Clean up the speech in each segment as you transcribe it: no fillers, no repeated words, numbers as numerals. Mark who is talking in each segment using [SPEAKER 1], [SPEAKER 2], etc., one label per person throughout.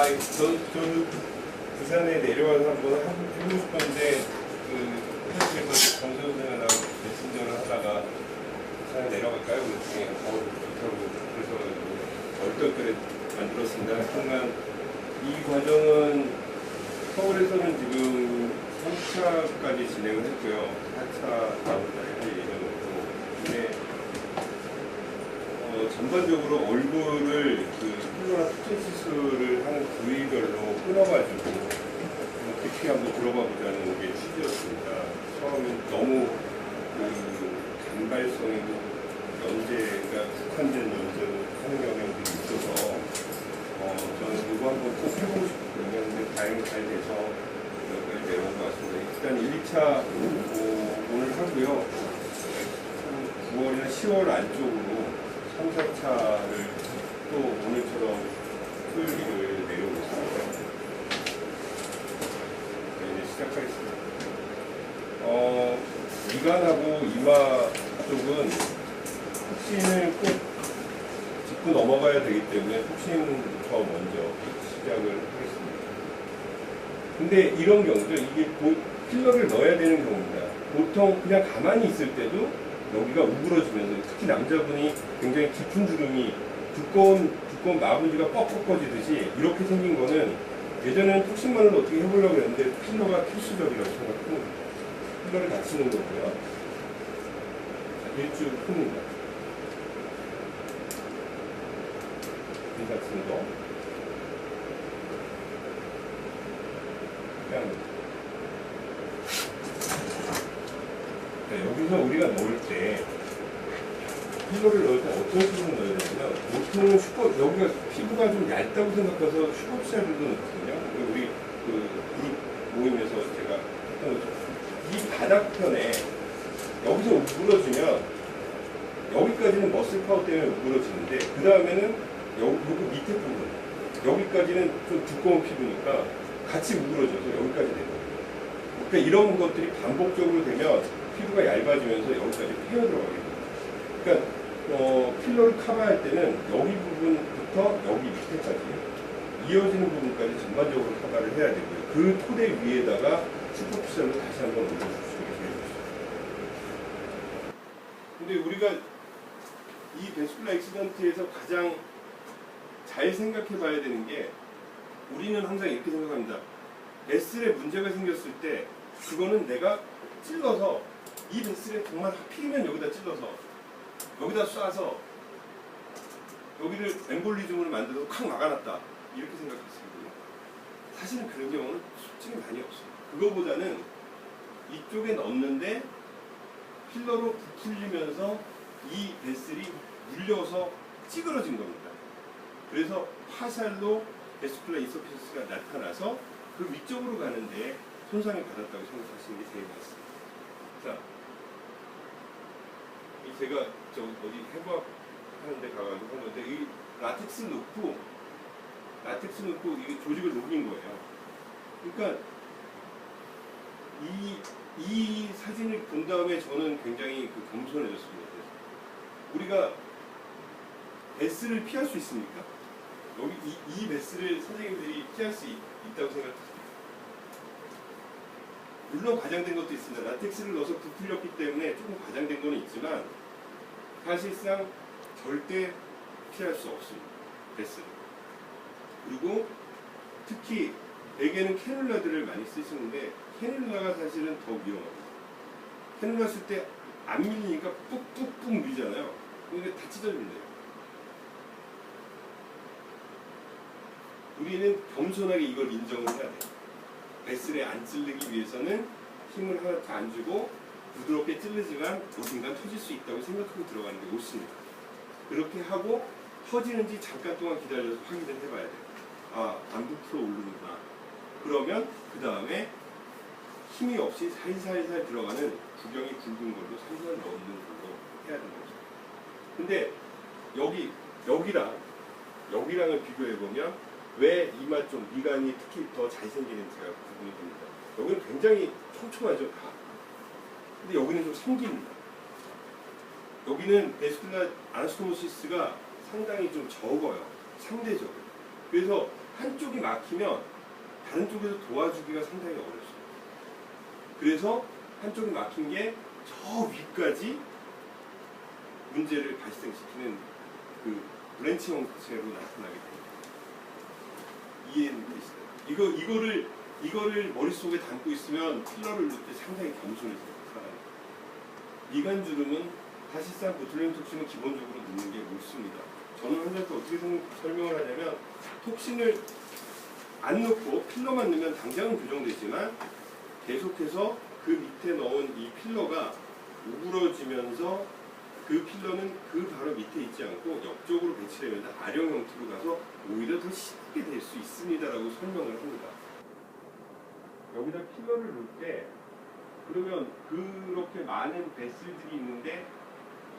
[SPEAKER 1] 저는 부산에 내려와서 한번 해보고 싶었는데, 회사에서 정선생님하고 메신저를 하다가 부산에 내려갈까요? 그랬더니, 좋다고. 그래서 얼떨결에 만들었습니다. 하여튼간 이 과정은 서울에서는 지금 3차까지 진행을 했고요. 4차 다음 달에 할 예정이고, 근데 전반적으로 얼굴을 필러나 촉진 시술을 하는 부위별로 끊어가지고 깊이 한번 들어가 보자는 게 취지였습니다. 처음엔 너무 단발성이고 연재가 국한된 연재를 하는 경향들이 있어서 저는 이거 한번 꼭 해보고 싶거든요. 근데 다행히 잘 돼서 여기까지 내려온 것 같습니다. 일단 1차 오늘 하고요. 9월이나 10월 안쪽으로 3, 4차를 또 오늘처럼 토요일을 내려오고 있습니다. 네, 이제 시작하겠습니다. 미간하고 이마 쪽은 톡신을 꼭 짚고 넘어가야 되기 때문에 톡신부터 먼저 시작을 하겠습니다. 근데 이런 경우죠. 이게 필러를 넣어야 되는 경우입니다. 보통 그냥 가만히 있을 때도 여기가 우그러지면서, 특히 남자분이 굉장히 깊은 주름이 두꺼운 마분지가 뻑뻑 꺼지듯이 이렇게 생긴 거는 예전에는 톡신만을 어떻게 해보려고 했는데 필러가 필수적이라고 생각하고 필러를 다치는 거고요. 자, 일주 큽니다. 이 같은 거. 그냥 여기서 우리가 넣을 때 필러를 넣을 때 어떤 식으로 넣어야 되냐면, 보통은 여기가 피부가 좀 얇다고 생각해서 슈퍼피셜도 넣거든요. 우리 그룹 모임에서 제가 했던 것처럼 이 바닥편에 여기서 우그러지면 여기까지는 머슬 파워 때문에 우그러지는데, 그 다음에는 여기 밑에 부분 여기까지는 좀 두꺼운 피부니까 같이 우그러져서 여기까지 되거든요. 그러니까 이런 것들이 반복적으로 되면 피부가 얇아지면서 여기까지 패여 들어가게 됩니다. 그러니까 필러를 커버할 때는 여기 부분부터 여기 밑에까지 이어지는 부분까지 전반적으로 커버를 해야 되고요. 그 토대 위에다가 슈퍼피셜로 다시 한번 올려줄 수 있게 되겠습니다. 근데 우리가 이 베스큘라 액시던트에서 가장 잘 생각해 봐야 되는 게, 우리는 항상 이렇게 생각합니다. 베슬에 문제가 생겼을 때 그거는 내가 찔러서, 이 베슬에 정말 하필이면 여기다 찔러서 여기다 쏴서 여기를 엠볼리즘으로 만들어서 콱 막아놨다, 이렇게 생각했습니다. 사실은 그런 경우는 솔직히 많이 없어요. 그거보다는 이쪽에 넣었는데 필러로 부풀리면서 이 베슬이 물려서 찌그러진 겁니다. 그래서 파살로 베스큘라 이소피시스가 나타나서 그 위쪽으로 가는데 손상을 받았다고 생각하시는 게 제일 맞습니다. 자, 제가 어디 해부학 하는데 가가지고 한 건데, 이 라텍스 넣고 이게 조직을 녹인 거예요. 그러니까 이 사진을 본 다음에 저는 굉장히 겸손해졌습니다. 우리가 베스를 피할 수 있습니까? 여기 이 베스를 선생님들이 피할 수 있다고 생각합니다. 물론 과장된 것도 있습니다. 라텍스를 넣어서 부풀렸기 때문에 조금 과장된 거는 있지만 사실상 절대 피할 수 없습니다. 베스. 그리고 특히 대개는 캐놀라들을 많이 쓰시는데, 캐놀라가 사실은 더 위험합니다. 캐놀라 쓸 때 안 밀리니까 꾹꾹꾹 밀잖아요. 그러니까 다 찢어집니다. 우리는 겸손하게 이걸 인정을 해야 돼요. 베슬에 안 찔르기 위해서는 힘을 하나 더 안 주고 부드럽게 찔르지만 어딘가 터질 수 있다고 생각하고 들어가는 게 옳습니다. 그렇게 하고 터지는지 잠깐 동안 기다려서 확인을 해봐야 돼요. 아, 안 부풀어 오르는구나. 그러면 그 다음에 힘이 없이 살살살 들어가는 구경이 굵은 걸로 살살 넣는 걸로 해야 되는 거죠. 근데 여기랑을 비교해보면 왜 이마 쪽, 미간이 특히 더 잘생기는지가 구분이 됩니다. 여기는 굉장히 촘촘하죠, 다. 근데 여기는 좀 생깁니다. 여기는 베스큘라 아나스토모시스가 상당히 좀 적어요, 상대적으로. 그래서 한쪽이 막히면 다른 쪽에서 도와주기가 상당히 어렵습니다. 그래서 한쪽이 막힌 게 저 위까지 문제를 발생시키는 그 브랜치 형태로 나타나게 됩니다. 이해는 되시나요? 이거를 머릿속에 담고 있으면 필러를 넣을 때 상당히 겸손해져요. 사람이. 이간주름은 사실상 보툴리눔 톡신은 기본적으로 넣는 게 옳습니다. 저는 환자한테 어떻게 설명을 하냐면 톡신을 안 넣고 필러만 넣으면 당장은 교정되지만 계속해서 그 밑에 넣은 이 필러가 우그러지면서 그 필러는 그 바로 밑에 있지 않고 옆쪽으로 배치되면서 아령 형태로 가서 오히려 더 심하게 될 수 있습니다라고 설명을 합니다. 여기다 필러를 넣을 때 그러면 그렇게 많은 베슬들이 있는데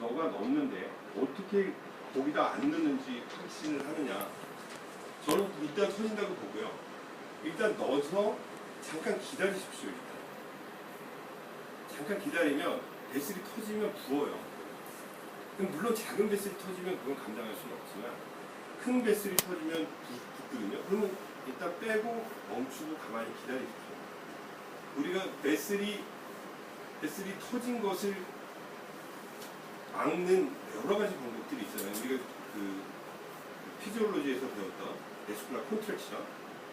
[SPEAKER 1] 너가 넣는데 어떻게 거기다 안 넣는지 확신을 하느냐. 저는 일단 터진다고 보고요. 일단 넣어서 잠깐 기다리십시오. 일단. 잠깐 기다리면 베슬이 터지면 부어요. 그럼 물론 작은 베슬이 터지면 그건 감당할 수는 없지만 큰 베슬이 터지면 붓거든요. 그러면 일단 빼고 멈추고 가만히 기다리십시오. 우리가 베슬이 터진 것을 막는 여러 가지 방법들이 있잖아요. 우리가 그 피지올로지에서 배웠던 베스쿨라 콘트랙션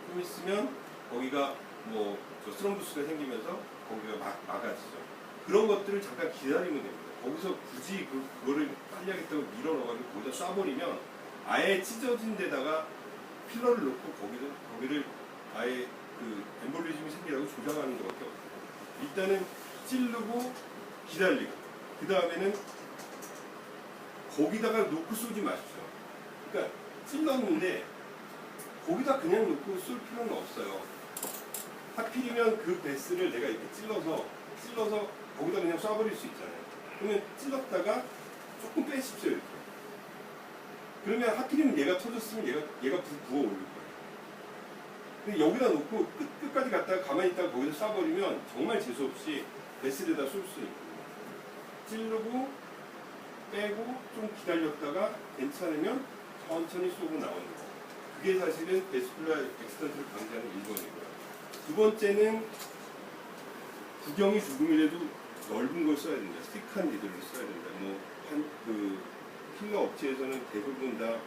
[SPEAKER 1] 좀 있으면 거기가 뭐 스럼부스가 생기면서 거기가 막아지죠. 그런 것들을 잠깐 기다리면 됩니다. 거기서 굳이 그거를 빨리 하겠다고 밀어 넣어가지고 거기다 쏴버리면 아예 찢어진 데다가 필러를 넣고 거기를 아예 그 엠볼리즘이 생기라고 조장하는 것밖에 없어요. 일단은 찌르고 기다리고 그 다음에는 거기다가 놓고 쏘지 마십시오. 그러니까 찔렀는데 거기다 그냥 놓고 쏠 필요는 없어요. 하필이면 그 베스를 내가 이렇게 찔러서 거기다 그냥 쏴버릴 수 있잖아요. 그러면 찔렀다가 조금 빼십시오. 이렇게. 그러면 하필이면 얘가 터졌으면 얘가 부어 올릴 거예요. 근데 여기다 놓고 끝까지 갔다가 가만히 있다가 거기서 쏴버리면 정말 재수없이 베스에다 쏠 수 있거든요. 찌르고 빼고 좀 기다렸다가 괜찮으면 천천히 쏘고 나오는 거. 그게 사실은 베스큘라 엑스턴트를 방지하는 1번이고요. 두 번째는 구경이 조금이라도 넓은 걸 써야 된다. 스틱한 니들을 써야 된다. 그 필러 업체에서는 대부분 다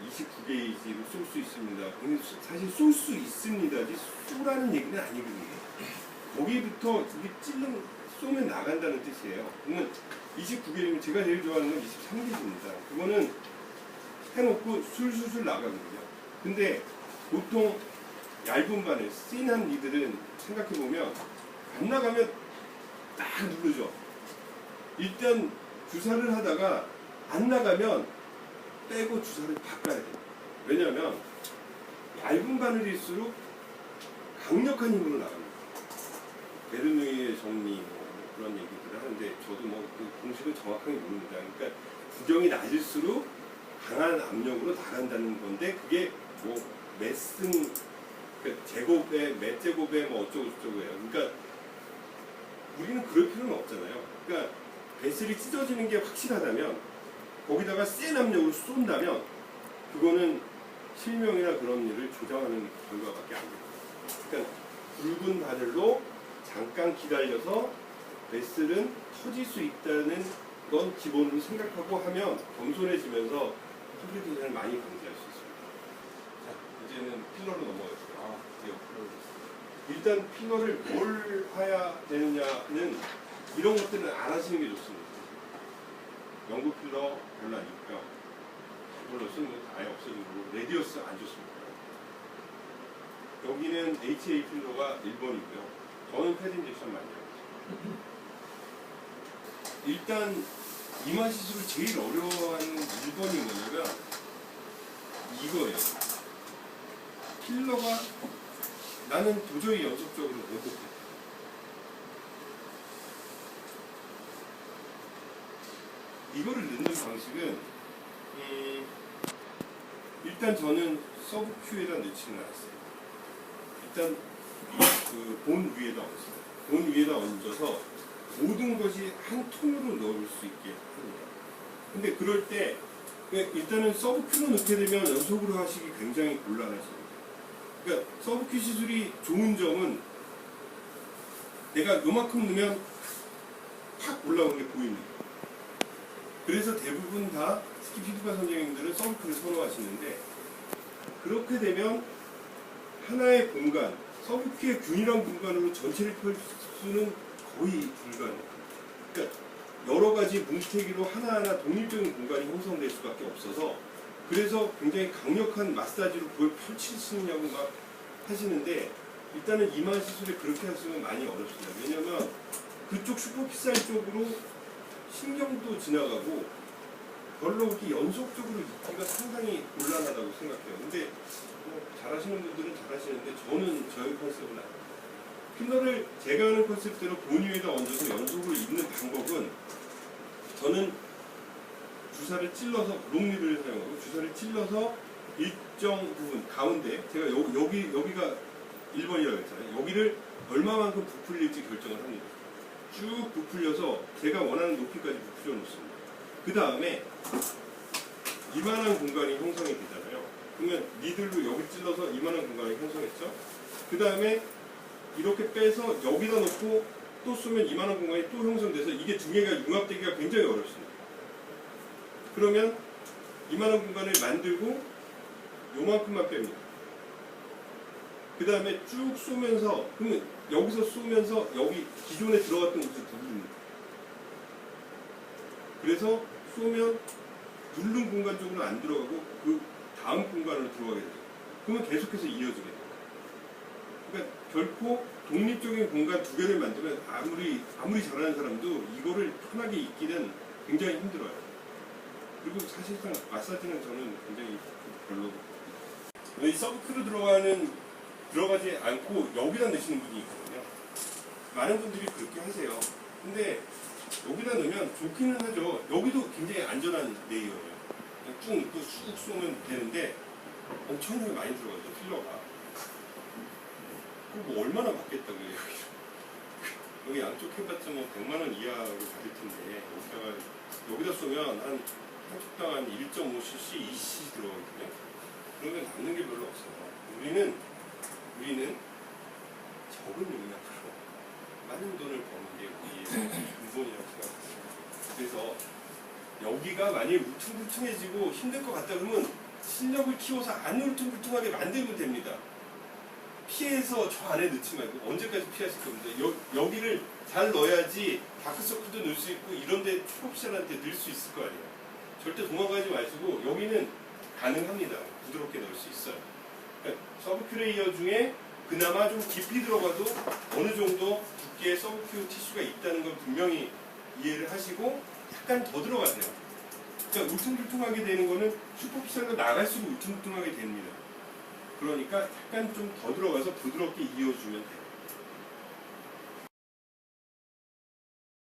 [SPEAKER 1] 29게이지로 쏠 수 있습니다. 근데 사실 쏠 수 있습니다지 쏘라는 얘기는 아니거든요. 거기부터 이게 쏘면 나간다는 뜻이에요. 그러면 29게이지면 제가 제일 좋아하는 건 23게이지입니다. 그거는 해놓고 술술술 나가거든요. 근데 보통 얇은 바늘, 씬한 니들은 생각해보면 안 나가면 딱 누르죠. 일단 주사를 하다가 안 나가면 빼고 주사를 바꿔야 돼요. 왜냐하면 얇은 바늘일수록 강력한 힘으로 나갑니다. 베르누이의 정리 그런 얘기들을 하는데 저도 그 공식은 정확하게 모릅니다. 그러니까 구경이 낮을수록 강한 압력으로 나간다는 건데 그게 메슨 그러니까 제곱에 몇 제곱에 어쩌고 저쩌고예요. 그러니까 우리는 그럴 필요는 없잖아요. 그러니까 베슬이 찢어지는 게 확실하다면 거기다가 센 압력으로 쏜다면 그거는 실명이나 그런 일을 조장하는 결과밖에 안 됩니다. 그러니까 굵은 바늘로 잠깐 기다려서 베슬은 터질 수 있다는 건 기본으로 생각하고 하면 겸손해지면서 컴플리케이션을 많이 방지할 수 있습니다. 자, 이제는 필러로 넘어가겠습니다. 일단 필러를 뭘 해야 되느냐는 이런 것들은 안 하시는 게 좋습니다. 영구 필러 별로 안 좋고요. 이걸로 쓰는 건 아예 없어진 거고 레디어스 안 좋습니다. 여기는 HA 필러가 1번이고요. 저는 패드 인젝션 많이 하고 있습니다. 일단 이마 시술을 제일 어려워하는 1번이 뭐냐면 이거예요. 필러가 나는 도저히 연속적으로 못해. 이거를 넣는 방식은 일단 저는 서브큐에다 넣지는 않았어요. 일단 그 본 위에다 얹었어요. 본 위에다 얹어서 모든 것이 한 통으로 넣을 수 있게 합니다. 근데 그럴 때 그러니까 일단은 서브큐로 넣게 되면 연속으로 하시기 굉장히 곤란하십니다. 그러니까 서브큐 시술이 좋은 점은 내가 요만큼 넣으면 탁 올라오는 게 보입니다. 그래서 대부분 다 특히 피부과 선생님들은 서브큐를 선호하시는데, 그렇게 되면 하나의 공간, 서브큐의 균일한 공간으로 전체를 펼 수는 거의 불가능합니다. 그러니까 여러 가지 뭉태기로 하나하나 독립적인 공간이 형성될 수밖에 없어서, 그래서 굉장히 강력한 마사지로 그걸 펼치시냐고 막 하시는데, 일단은 이마 시술에 그렇게 하시면 많이 어렵습니다. 왜냐면 그쪽 슈퍼피시알 쪽으로 신경도 지나가고 별로 그렇게 연속적으로 입기가 상당히 곤란하다고 생각해요. 근데 뭐 잘하시는 분들은 잘하시는데 저는 저희 컨셉은 아닙니다. 필러를 제가 하는 컨셉대로 본 위에다 얹어서 연속으로 입는 방법은, 저는 주사를 찔러서 롱리를 사용하고 주사를 찔러서 일정 부분 가운데, 제가 여기가 1번이라고 했잖아요. 여기를 얼마만큼 부풀릴지 결정을 합니다. 쭉 부풀려서 제가 원하는 높이까지 부풀려 놓습니다. 그 다음에 이만한 공간이 형성이 되잖아요. 그러면 니들로 여기 찔러서 이만한 공간이 형성했죠. 그 다음에 이렇게 빼서 여기다 놓고 또 쏘면 이만한 공간이 또 형성돼서 이게 두 개가 융합되기가 굉장히 어렵습니다. 그러면 이만한 공간을 만들고 요만큼만 뺍니다. 그 다음에 쭉 쏘면서, 그러면 여기서 쏘면서 여기 기존에 들어갔던 곳을 누릅니다. 그래서 쏘면 누른 공간 쪽으로 안 들어가고 그 다음 공간으로 들어가게 돼요. 그러면 계속해서 이어지게 돼요. 그러니까 결코 독립적인 공간 두 개를 만들면 아무리 잘하는 사람도 이거를 편하게 입기는 굉장히 힘들어요. 그리고 사실상 마사지는 저는 굉장히 별로. 이 서브큐로 들어가지 않고 여기다 넣으시는 분이 있거든요. 많은 분들이 그렇게 하세요. 근데 여기다 넣으면 좋기는 하죠. 여기도 굉장히 안전한 레이어예요. 그냥 쭉 넣고 쑥 쏘면 되는데 엄청나게 많이 들어가죠, 필러가. 그럼 뭐 얼마나 받겠다고요, 여기 양쪽 해봤자 뭐 100만 원 이하로 받을 텐데, 여기다 쏘면 한 한쪽당 한 1.5cc, 2cc 들어가거든요. 그러면 남는 게 별로 없어요. 우리는 적은 용량으로 많은 돈을 버는 게 우리의 근본이라고 생각합니다. 그래서 여기가 만약에 울퉁불퉁해지고 힘들 것 같다 그러면 실력을 키워서 안 울퉁불퉁하게 만들면 됩니다. 피해서 저 안에 넣지 말고. 언제까지 피하실 겁니다. 여기를 잘 넣어야지 다크서클도 넣을 수 있고 이런데 초급자한테 넣을 수 있을 거 아니에요. 절대 도망가지 마시고 여기는 가능합니다. 부드럽게 넣을 수 있어요. 그러니까 서브큐 레이어 중에 그나마 좀 깊이 들어가도 어느 정도 두께의 서브큐 티슈가 있다는 걸 분명히 이해를 하시고 약간 더 들어가세요. 그러니까 울퉁불퉁하게 되는 거는 슈퍼피셜로 나갈수록 울퉁불퉁하게 됩니다. 그러니까 약간 좀 더 들어가서 부드럽게 이어주면 돼요.